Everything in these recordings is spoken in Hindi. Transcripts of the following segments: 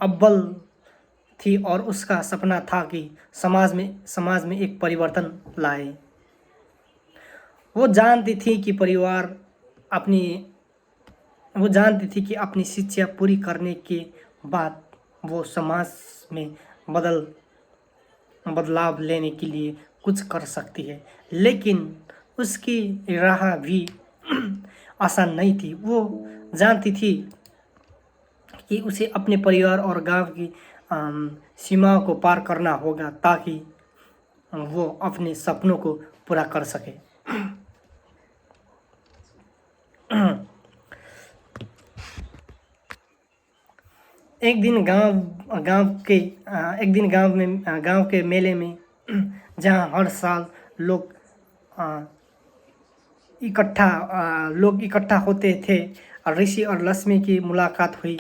अव्वल थी और उसका सपना था कि समाज में एक परिवर्तन लाए। वो जानती थी कि अपनी वो जानती थी कि अपनी शिक्षा पूरी करने के बाद वो समाज में बदलाव लेने के लिए कुछ कर सकती है, लेकिन उसकी राह भी आसान नहीं थी। वो जानती थी कि उसे अपने परिवार और गांव की सीमाओं को पार करना होगा ताकि वो अपने सपनों को पूरा कर सके। एक दिन गांव के मेले में जहां हर साल लोग अ, इकट्ठा होते थे, ऋषि और लक्ष्मी की मुलाकात हुई।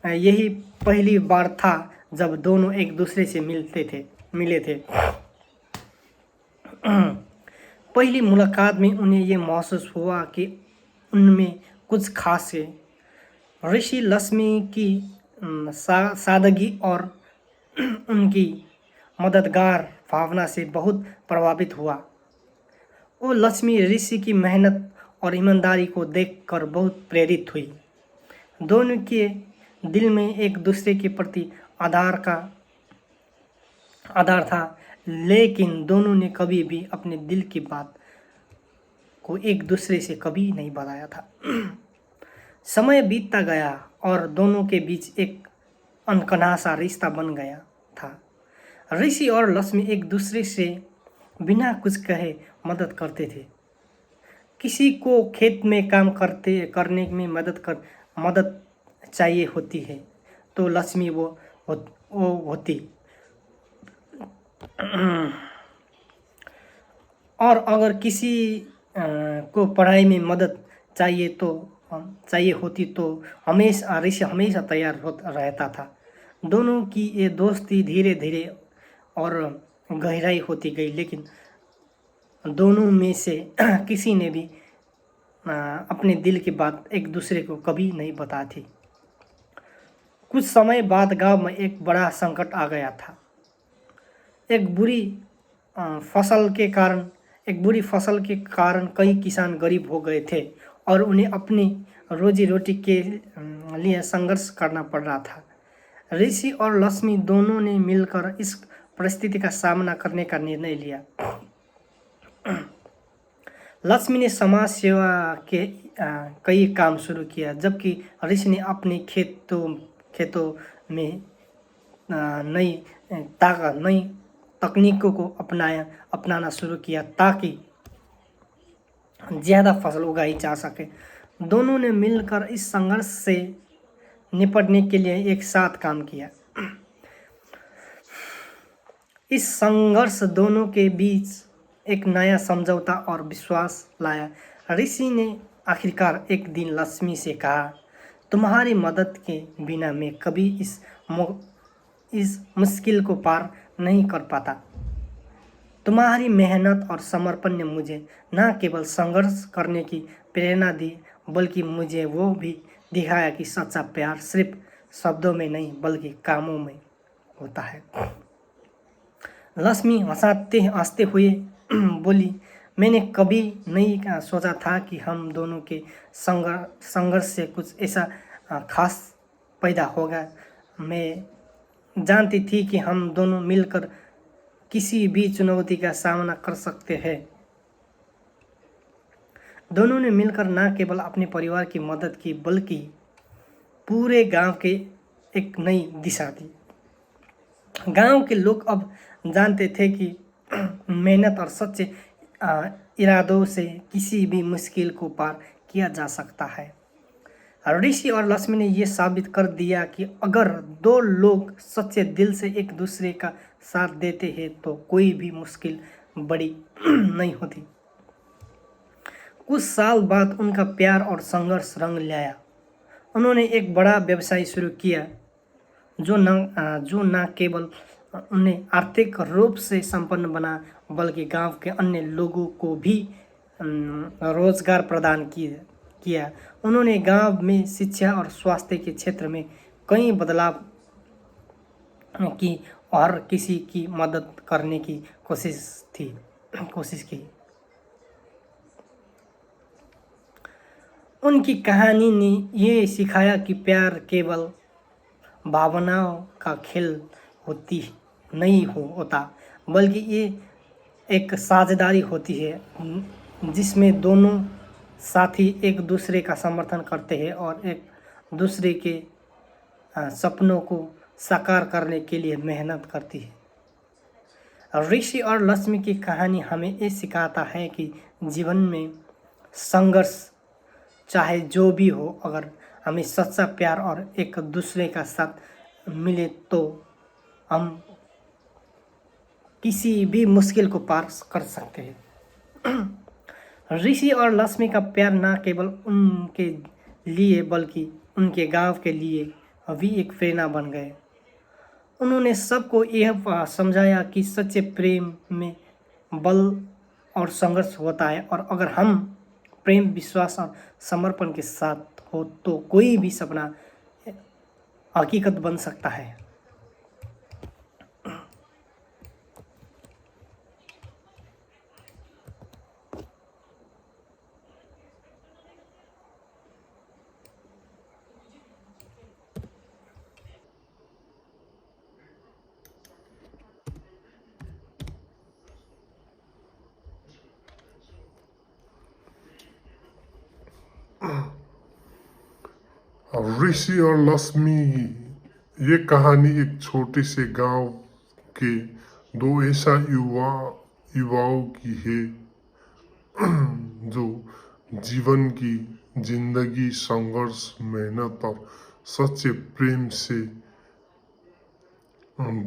यही पहली बार था जब दोनों एक दूसरे से मिले थे। पहली मुलाकात में उन्हें ये महसूस हुआ कि उनमें कुछ खास है। ऋषि लक्ष्मी की सादगी और उनकी मददगार भावना से बहुत प्रभावित हुआ। वो लक्ष्मी ऋषि की मेहनत और ईमानदारी को देखकर बहुत प्रेरित हुई। दोनों के दिल में एक दूसरे के प्रति आधार था, लेकिन दोनों ने कभी भी अपने दिल की बात को एक दूसरे से कभी नहीं बताया था। समय बीतता गया और दोनों के बीच एक अनकहा सा रिश्ता बन गया था। ऋषि और लक्ष्मी एक दूसरे से बिना कुछ कहे मदद करते थे। किसी को खेत में काम करने में मदद चाहिए होती है तो लक्ष्मी वो होती, और अगर किसी को पढ़ाई में मदद चाहिए होती तो हमेशा ऋषि हमेशा तैयार रहता था। दोनों की ये दोस्ती धीरे धीरे और गहराई होती गई, लेकिन दोनों में से किसी ने भी अपने दिल की बात एक दूसरे को कभी नहीं बताई थी। कुछ समय बाद गांव में एक बड़ा संकट आ गया था। एक बुरी फसल के कारण कई किसान गरीब हो गए थे और उन्हें अपनी रोजी रोटी के लिए संघर्ष करना पड़ रहा था। ऋषि और लक्ष्मी दोनों ने मिलकर इस परिस्थिति का सामना करने का निर्णय लिया। लक्ष्मी ने समाज सेवा के कई काम शुरू किया, जबकि ऋषि ने अपने खेतों में नई तकनीकों को अपनाना शुरू किया ताकि ज़्यादा फसल उगाई जा सके। दोनों ने मिलकर इस संघर्ष से निपटने के लिए एक साथ काम किया। इस संघर्ष दोनों के बीच एक नया समझौता और विश्वास लाया। ऋषि ने आखिरकार एक दिन लक्ष्मी से कहा, तुम्हारी मदद के बिना मैं कभी इस मुश्किल को पार नहीं कर पाता। तुम्हारी मेहनत और समर्पण ने मुझे न केवल संघर्ष करने की प्रेरणा दी, बल्कि मुझे वो भी दिखाया कि सच्चा प्यार सिर्फ शब्दों में नहीं बल्कि कामों में होता है। लक्ष्मी हंसते हुए बोली, मैंने कभी नहीं सोचा था कि हम दोनों के संघर्ष से कुछ ऐसा खास पैदा होगा। मैं जानती थी कि हम दोनों मिलकर किसी भी चुनौती का सामना कर सकते हैं। दोनों ने मिलकर न केवल अपने परिवार की मदद की बल्कि पूरे गांव के एक नई दिशा दी। गांव के लोग अब जानते थे कि मेहनत और सच्चे इरादों से किसी भी मुश्किल को पार किया जा सकता है। ऋषि और लक्ष्मी ने यह साबित कर दिया कि अगर दो लोग सच्चे दिल से एक दूसरे का साथ देते हैं तो कोई भी मुश्किल बड़ी नहीं होती। कुछ साल बाद उनका प्यार और संघर्ष रंग लाया। उन्होंने एक बड़ा व्यवसाय शुरू किया जो न केवल उन्हें आर्थिक रूप से संपन्न बना बल्कि गांव के अन्य लोगों को भी रोजगार प्रदान किया। उन्होंने गांव में शिक्षा और स्वास्थ्य के क्षेत्र में कई बदलाव की और किसी की मदद करने की कोशिश की। उनकी कहानी ने ये सिखाया कि प्यार केवल भावनाओं का खेल नहीं होता, बल्कि ये एक साझेदारी होती है जिसमें दोनों साथी एक दूसरे का समर्थन करते हैं और एक दूसरे के सपनों को साकार करने के लिए मेहनत करती है। ऋषि और लक्ष्मी की कहानी हमें ये सिखाता है कि जीवन में संघर्ष चाहे जो भी हो, अगर हमें सच्चा प्यार और एक दूसरे का साथ मिले तो हम किसी भी मुश्किल को पार कर सकते हैं। ऋषि और लक्ष्मी का प्यार न केवल उनके लिए बल्कि उनके गांव के लिए भी एक प्रेरणा बन गए। उन्होंने सबको यह समझाया कि सच्चे प्रेम में बल और संघर्ष होता है, और अगर हम प्रेम, विश्वास और समर्पण के साथ हो तो कोई भी सपना हकीकत बन सकता है। ऋषि और लक्ष्मी, ये कहानी एक छोटे से गांव के दो ऐसा युवाओं की है जो जीवन की जिंदगी संघर्ष, मेहनत और सच्चे प्रेम से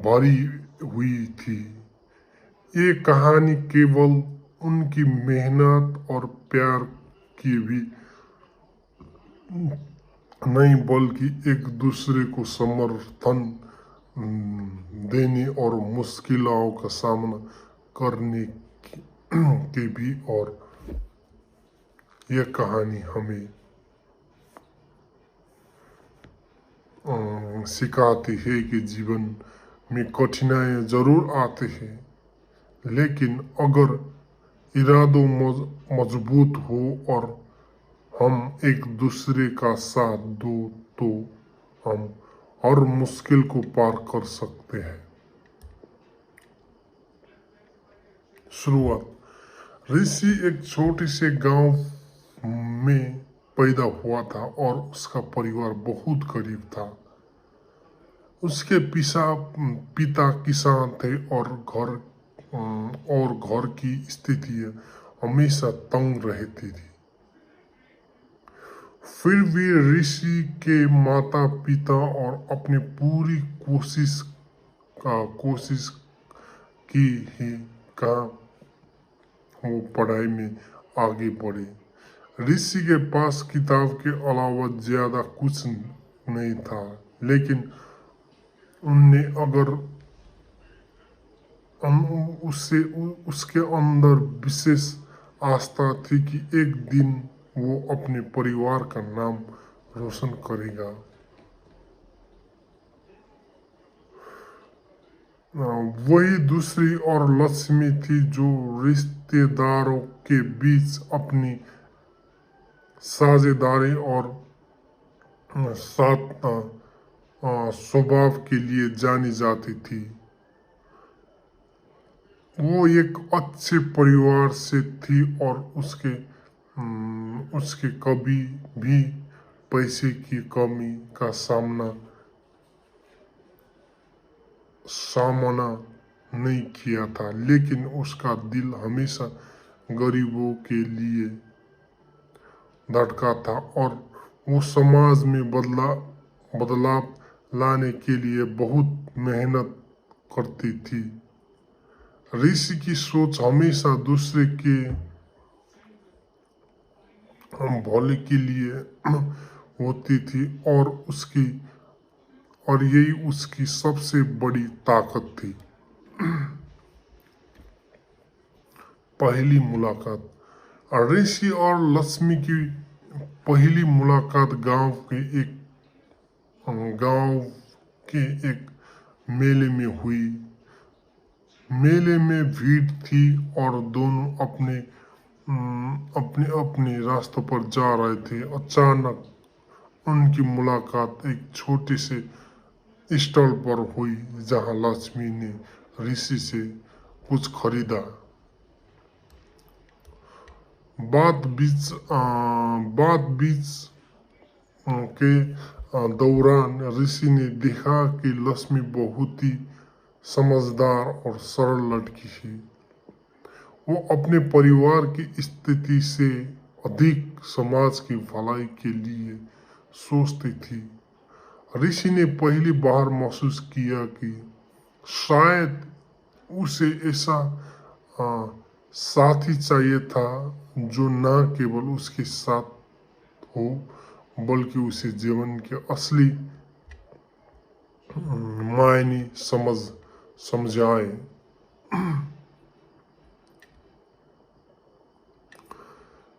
भरी हुई थी। ये कहानी केवल उनकी मेहनत और प्यार की भी नहीं, बल्कि एक दूसरे को समर्थन देने और मुश्किलों का सामना करने की भी। और यह कहानी हमें सिखाती है कि जीवन में कठिनाइयाँ जरूर आते हैं, लेकिन अगर इरादों मजबूत हो और हम एक दूसरे का साथ दो तो हम हर मुश्किल को पार कर सकते हैं। शुरुआत। ऋषि एक छोटे से गांव में पैदा हुआ था और उसका परिवार बहुत गरीब था। उसके पिता किसान थे और घर की स्थिति हमेशा तंग रहती थी। फिर भी ऋषि के माता पिता और अपनी पूरी कोशिश की ही का वो पढ़ाई में आगे बढ़े। ऋषि के पास किताब के अलावा ज्यादा कुछ नहीं था, लेकिन उसके अंदर विशेष आस्था थी कि एक दिन वो अपने परिवार का नाम रोशन करेगा। वही दूसरी और लक्ष्मी थी जो रिश्तेदारों के बीच अपनी साझेदारी और साथ स्वभाव के लिए जानी जाती थी। वो एक अच्छे परिवार से थी और उसके कभी भी पैसे की कमी का सामना नहीं किया था, लेकिन उसका दिल हमेशा गरीबों के लिए धड़का था और वो समाज में बदलाव लाने के लिए बहुत मेहनत करती थी। ऋषि की सोच हमेशा दूसरे के भले के लिए होती थी और यही उसकी सबसे बड़ी ताकत थी। पहली मुलाकात। ऋषि और लक्ष्मी की पहली मुलाकात गांव के एक मेले में हुई। मेले में भीड़ थी और दोनों अपने अपने अपने रास्तों पर जा रहे थे। अचानक उनकी मुलाकात एक छोटे से स्टॉल पर हुई जहां लक्ष्मी ने ऋषि से कुछ खरीदा। बात बीच के दौरान ऋषि ने देखा कि लक्ष्मी बहुत ही समझदार और सरल लड़की है। वो अपने परिवार की स्थिति से अधिक समाज की भलाई के लिए सोचती थी। ऋषि ने पहली बार महसूस किया कि शायद उसे ऐसा आ, साथी चाहिए था जो न केवल उसके साथ हो बल्कि उसे जीवन के असली मायने समझाए।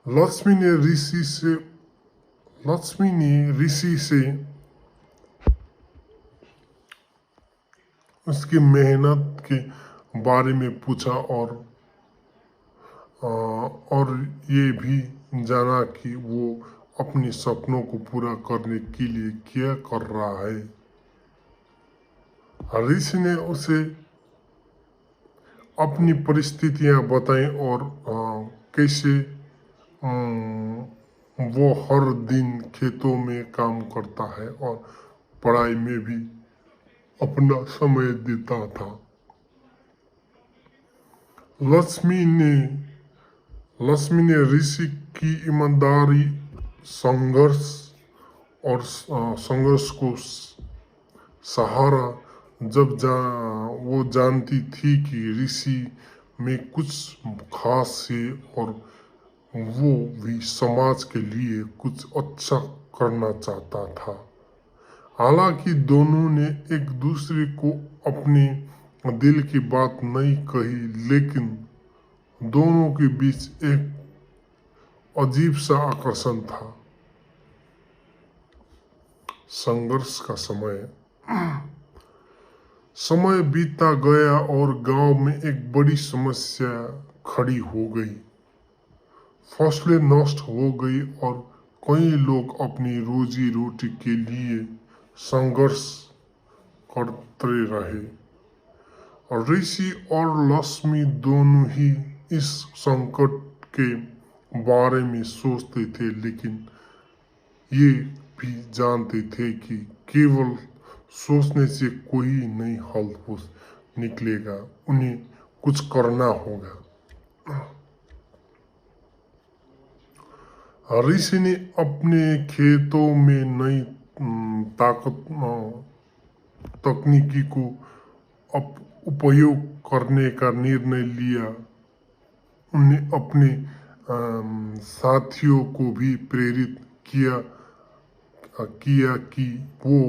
लक्ष्मी ने ऋषि से उसकी मेहनत के बारे में पूछा और ये भी जाना कि वो अपने सपनों को पूरा करने के लिए क्या कर रहा है। ऋषि ने उसे अपनी परिस्थितियां बताई और कैसे वो हर दिन खेतों में काम करता है और पढ़ाई में भी अपना समय देता था। लक्ष्मी ने ऋषि की ईमानदारी, संघर्ष और संघर्ष को सहारा। वो जानती थी कि ऋषि में कुछ खास है और वो भी समाज के लिए कुछ अच्छा करना चाहता था। हालांकि दोनों ने एक दूसरे को अपने दिल की बात नहीं कही, लेकिन दोनों के बीच एक अजीब सा आकर्षण था। संघर्ष का समय बीतता गया और गांव में एक बड़ी समस्या खड़ी हो गई। फसलें नष्ट हो गई और कई लोग अपनी रोजी रोटी के लिए संघर्ष करते रहे। और ऋषि और लक्ष्मी दोनों ही इस संकट के बारे में सोचते थे, लेकिन ये भी जानते थे कि केवल सोचने से कोई नहीं हल हो निकलेगा, उन्हें कुछ करना होगा। ऋषि ने अपने खेतों में नई तकनीकी को उपयोग करने का निर्णय लिया। उन्हें अपने साथियों को भी प्रेरित किया कि वो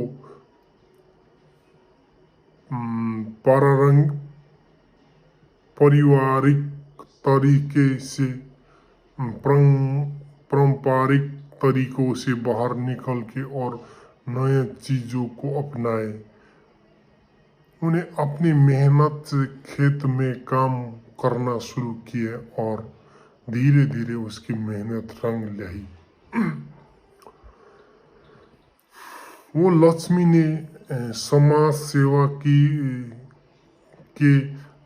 पारिवारिक तरीके से पारंपरिक तरीकों से बाहर निकल के और नए चीजों को अपनाए। उन्हें अपनी मेहनत से खेत में काम करना शुरू किया और धीरे धीरे उसकी मेहनत रंग लाई। वो लक्ष्मी ने समाज सेवा के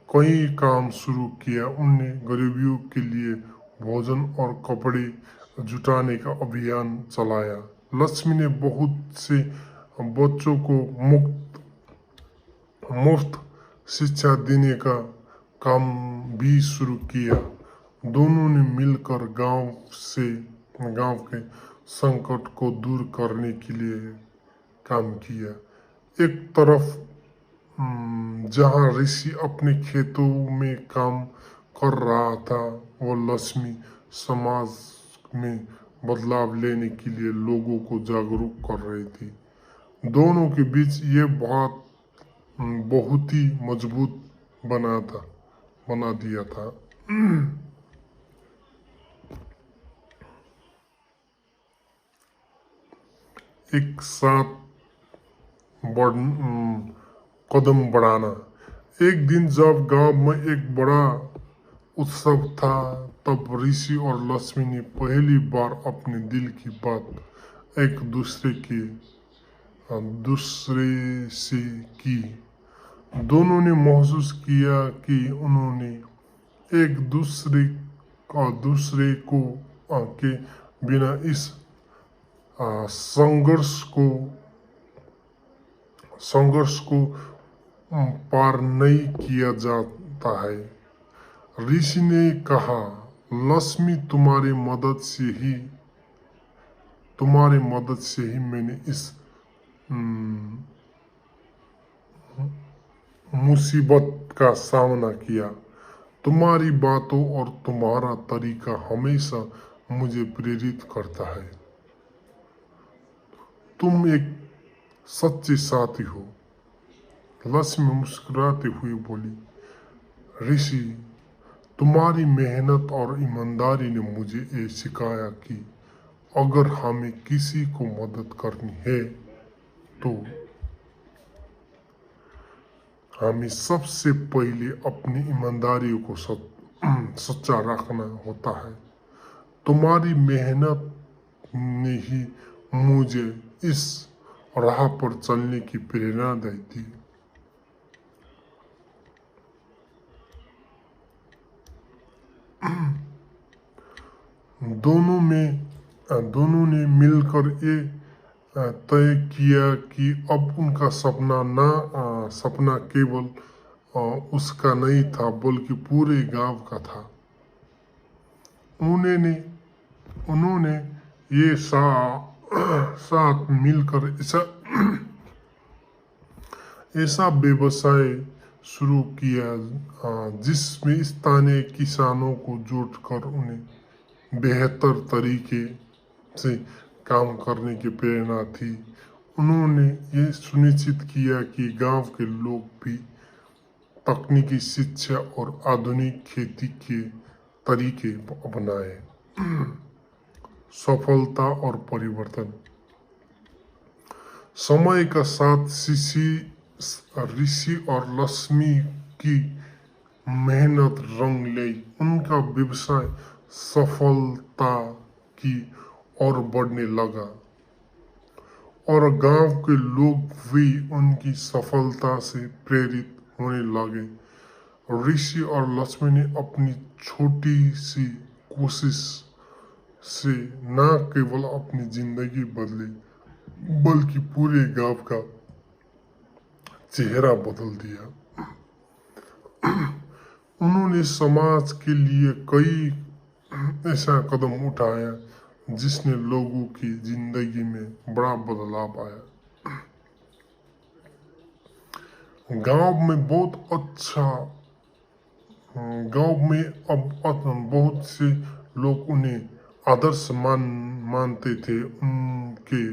कई काम शुरू किया। उनने गरीबियों के लिए भोजन और कपड़े जुटाने का अभियान चलाया। लक्ष्मी ने बहुत से बच्चों को मुफ्त शिक्षा देने का काम भी शुरू किया। दोनों ने मिलकर गांव के संकट को दूर करने के लिए काम किया। एक तरफ जहां ऋषि अपने खेतों में काम कर रहा था, वो लक्ष्मी समाज में बदलाव लेने के लिए लोगों को जागरूक कर रही थी। दोनों के बीच ये बात बहुत ही मजबूत बना दिया था। एक साथ कदम बढ़ाना। एक दिन जब गांव में एक बड़ा उत्सव था, तब ऋषि और लक्ष्मी ने पहली बार अपने दिल की बात एक दूसरे से की। दोनों ने महसूस किया कि उन्होंने एक दूसरे को के बिना इस संघर्ष को पार नहीं किया जाता है। ऋषि ने कहा, लक्ष्मी तुम्हारी मदद से ही मैंने इस मुसीबत का सामना किया। तुम्हारी बातों और तुम्हारा तरीका हमेशा मुझे प्रेरित करता है। तुम एक सच्चे साथी हो। लक्ष्मी मुस्कुराते हुए बोली, ऋषि, तुम्हारी मेहनत और ईमानदारी ने मुझे ये सिखाया कि अगर हमें किसी को मदद करनी है तो हमें सबसे पहले अपनी ईमानदारी को सच्चा रखना होता है। तुम्हारी मेहनत ने ही मुझे इस राह पर चलने की प्रेरणा दी थी। दोनों ने मिलकर ये तय किया कि अब उनका सपना केवल उसका नहीं था, बल्कि पूरे गांव का था। उन्होंने ये साथ मिलकर ऐसा व्यवसाय शुरू किया जिसमें स्थानीय किसानों को जोड़कर उन्हें बेहतर तरीके से काम करने की प्रेरणा थी। उन्होंने ये सुनिश्चित किया कि गांव के लोग भी तकनीकी शिक्षा और आधुनिक खेती के तरीके अपनाए। सफलता और परिवर्तन। समय का साथ ऋषि और लक्ष्मी की मेहनत रंग लाई। उनका व्यवसाय सफलता की ओर बढ़ने लगा और गांव के लोग भी उनकी सफलता से प्रेरित होने लगे। ऋषि और लक्ष्मी ने अपनी छोटी सी कोशिश से न केवल अपनी जिंदगी बदली, बल्कि पूरे गांव का चेहरा बदल दिया। उन्होंने समाज के लिए कई ऐसा कदम उठाया जिसने लोगों की जिंदगी में बड़ा बदलाव आया। गांव में अब बहुत से लोग उन्हें आदर्श मानते थे। उनके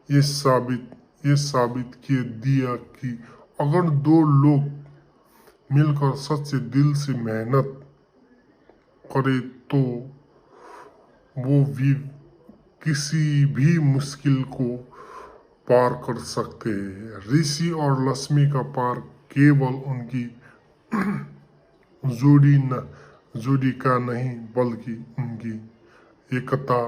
ये साबित किए दिया कि अगर दो लोग मिलकर सच्चे दिल से मेहनत करे तो वो भी किसी भी मुश्किल को पार कर सकते हैं। ऋषि और लक्ष्मी का पार केवल उनकी जोड़ी का नहीं, बल्कि उनकी एकता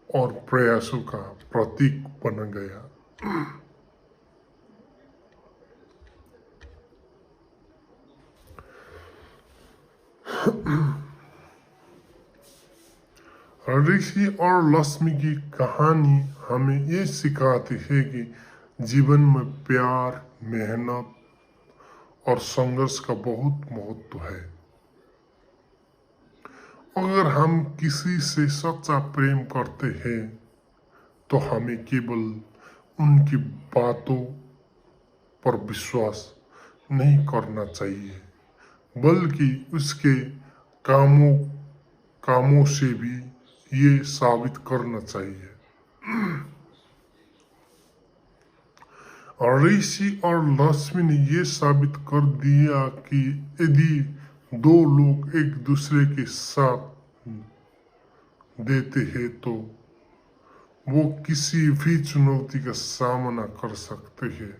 और प्रयासों का प्रतीक बन गया। ऋषि और लक्ष्मी की कहानी हमें ये सिखाती है कि जीवन में प्यार, मेहनत और संघर्ष का बहुत महत्व है। अगर हम किसी से सच्चा प्रेम करते हैं तो हमें केवल उनकी बातों पर विश्वास नहीं करना चाहिए, बल्कि उसके कामों से भी ये साबित करना चाहिए। ऋषि और लक्ष्मी ने ये साबित कर दिया कि यदि दो लोग एक दूसरे के साथ देते हैं तो वो किसी भी चुनौती का सामना कर सकते हैं।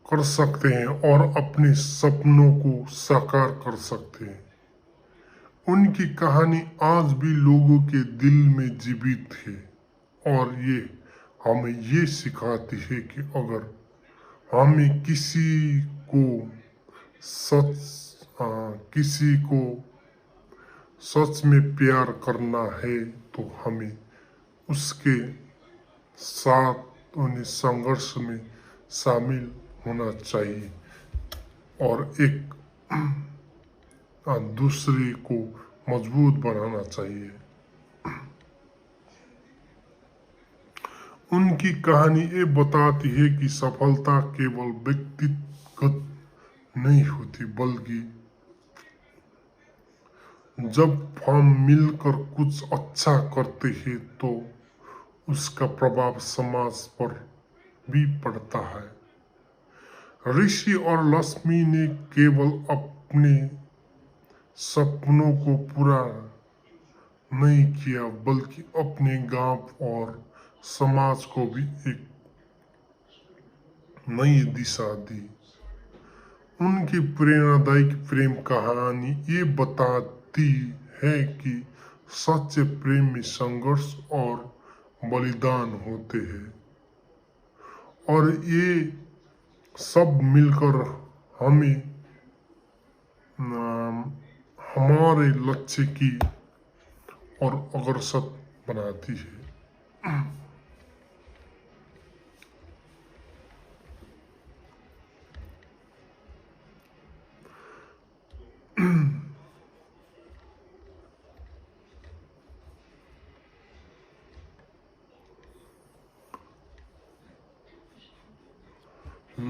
कर सकते हैं और अपने सपनों को साकार कर सकते हैं। उनकी कहानी आज भी लोगों के दिल में जीवित है और ये हमें ये सिखाती है कि अगर हमें किसी को सच में प्यार करना है तो हमें उसके साथ उन्हें संघर्ष में शामिल होना चाहिए और एक दूसरे को मजबूत बनाना चाहिए। उनकी कहानी ये बताती है कि सफलता केवल व्यक्तिगत नहीं होती, बल्कि जब हम मिलकर कुछ अच्छा करते हैं तो उसका प्रभाव समाज पर भी पड़ता है। ऋषि और लक्ष्मी ने केवल अपने सपनों को पूरा नहीं किया, बल्कि अपने गांव और समाज को भी एक नई दिशा दी। उनकी प्रेरणादायक प्रेम कहानी ये बताती है कि सच्चे प्रेम में संघर्ष और बलिदान होते हैं और ये सब मिलकर हमें हमारे लक्ष्य की और अग्रसर बनाती है।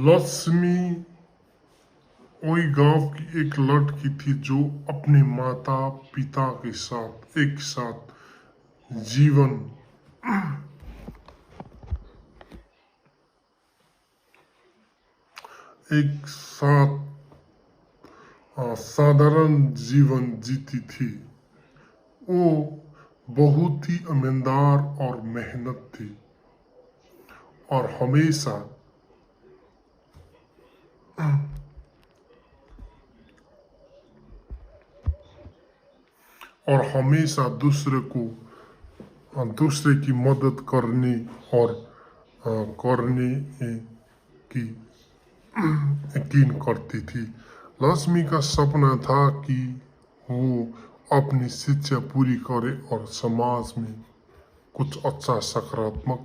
लक्ष्मी वही गांव की एक लड़की थी जो अपने माता पिता के साथ एक साथ जीवन एक साथ साधारण जीवन जीती थी। वो बहुत ही ईमानदार और मेहनत थी और हमेशा दूसरे की मदद करने और करने की यकीन करती थी। लक्ष्मी का सपना था कि वो अपनी शिक्षा पूरी करे और समाज में कुछ अच्छा सकारात्मक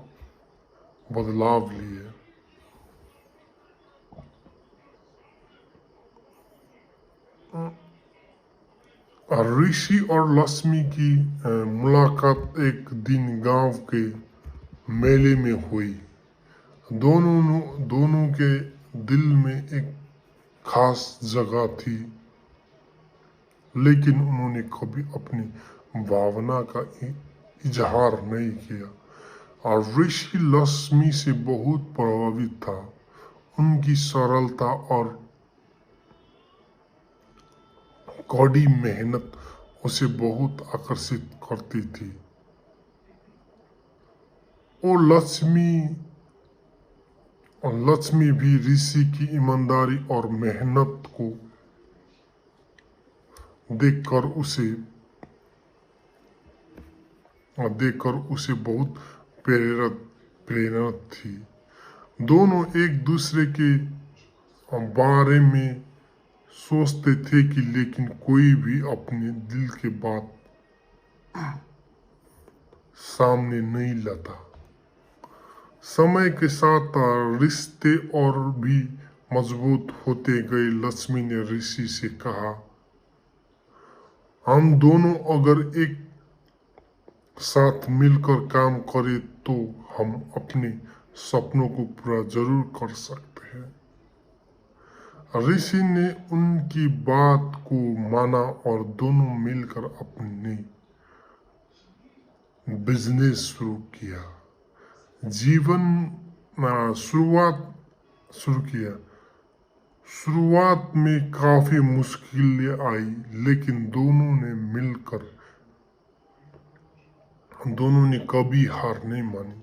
बदलाव लिए। ऋषि और लक्ष्मी की मुलाकात एक दिन गांव के मेले में हुई। दोनों के दिल में एक खास जगह थी, लेकिन उन्होंने कभी अपनी भावना का इजहार नहीं किया। और ऋषि लक्ष्मी से बहुत प्रभावित था। उनकी सरलता और कड़ी मेहनत उसे बहुत आकर्षित करती थी। और लक्ष्मी भी ऋषि की ईमानदारी और मेहनत को देखकर उसे बहुत प्रेरित थी। दोनों एक दूसरे के बारे में सोचते थे कि लेकिन कोई भी अपने दिल के बात सामने नहीं लाता। समय के साथ रिश्ते और भी मजबूत होते गए। लक्ष्मी ने ऋषि से कहा, हम दोनों अगर एक साथ मिलकर काम करें तो हम अपने सपनों को पूरा जरूर कर सकते हैं। ऋषि ने उनकी बात को माना और दोनों मिलकर अपनी बिजनेस शुरू किया। शुरुआत में काफी मुश्किलें आई, लेकिन दोनों ने कभी हार नहीं मानी।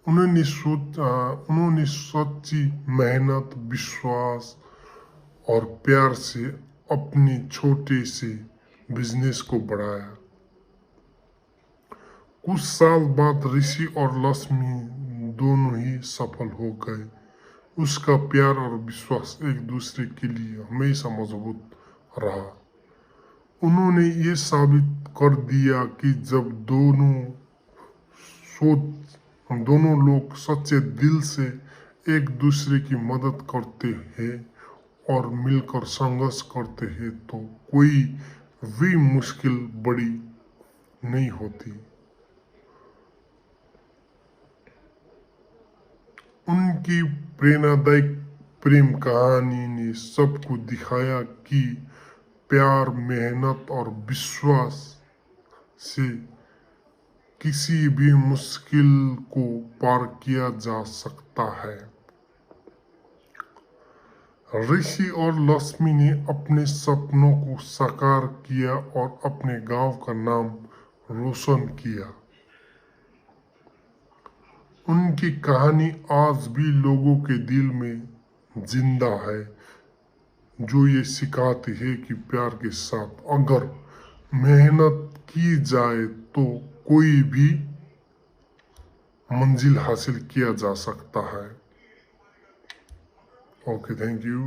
उन्होंने सच्ची मेहनत, विश्वास और प्यार से अपने छोटे से बिजनेस को बढ़ाया। कुछ साल बाद ऋषि और लक्ष्मी दोनों ही सफल हो गए। उसका प्यार और विश्वास एक दूसरे के लिए हमेशा मजबूत रहा। उन्होंने ये साबित कर दिया कि जब दोनों लोग सच्चे दिल से एक दूसरे की मदद करते हैं और मिलकर संघर्ष करते हैं तो कोई भी मुश्किल बड़ी नहीं होती। उनकी प्रेरणादायक प्रेम कहानी ने सबको दिखाया कि प्यार, मेहनत और विश्वास से किसी भी मुश्किल को पार किया जा सकता है। ऋषि और लक्ष्मी ने अपने सपनों को साकार किया और अपने गांव का नाम रोशन किया। उनकी कहानी आज भी लोगों के दिल में जिंदा है, जो ये सिखाती है कि प्यार के साथ अगर मेहनत की जाए तो कोई भी मंजिल हासिल किया जा सकता है। Okay, thank you.